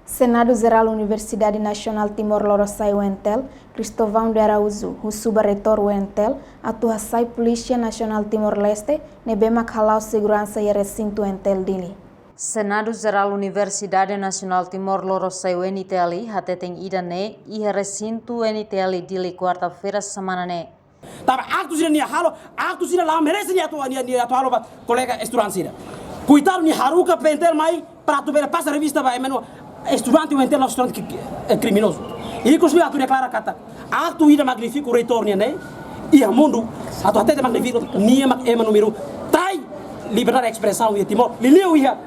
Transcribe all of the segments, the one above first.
Senado Geral Universidade Nacional Timor-Leste UNTEL, Cristóvão de Araújo, o subreitor UNTEL, atua sai Polícia Nacional Timor-Leste, nebema halau segurança e recinto UNTEL dili. Senado Geral Universidade Nacional Timor-Leste UNTL, hateteng idane e recinto UNTL dili quarta-feira semana ne. Tava acto sira ni halo, acto sira lá merece ni atu halo colega estudante sira. Cuidado ni haruka pentel mai para tu ver passa revista vai meno estudante o entendo estudante criminoso. E inclusive atu declara kata acto ida magnifico retorno né? E a mundo atu até magnifico ni mak número tai liberdade de expressão e Timor. Lileu ia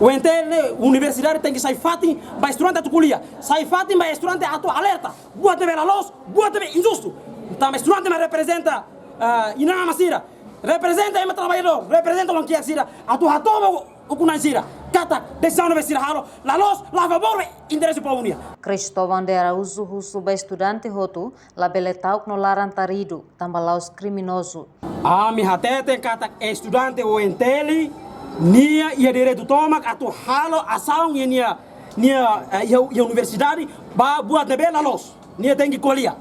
o entende universidade tem que sair fatin para estudante atu kuliah. Sair fatin para estudante atu alerta. Buat ver a luz, buat ver injusto. Então estudante me representa ina masira. Representa ema trabalhador, representa o que é sira. Atu hatoba o kunan sira. Kata decisão não sira halo. La luz, la favor, interesse para a unia. Cristóvão de Araújo, o subestudante hotu, la beletau no larantarido, tambalaus criminoso. Mi hatete kata estudante o enteli nia ia direito tomak atu halo asaung nia universidade ba buat nebe la luz. Nia tem que kuliah.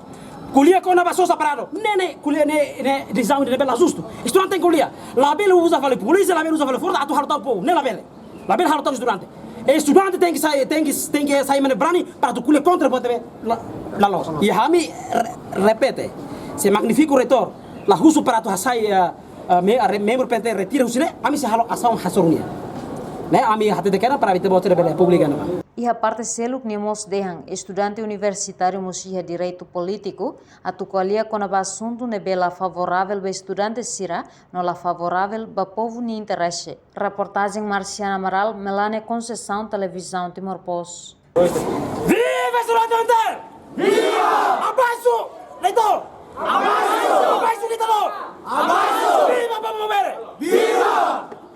Kuliah kau nak basah separado. Nene kuliah ne design de bela justo. Estudante tem kuliah. Label usa vale polícia, label usa vale força, atu harta po. Ne label. Label harta estudante. Estudante tem que sair menebrani para tu kuliah contra pode la los. E hami repete. Se magnifico retor. La justo para tu sai membro pente retira usine. Ami se halo asam hasorunia. Ne ami hati dekena para vite botere bela pública não. E a parte seluk niemos dehan estudante universitário musiha direito político atucolia com a assunto nebela favorável ba estudante sira no la favorável ba povo ni interesse. Reportagem Marciana Amaral, Melane Conceição, Televisão Timor Post. Viva estudante! Viva!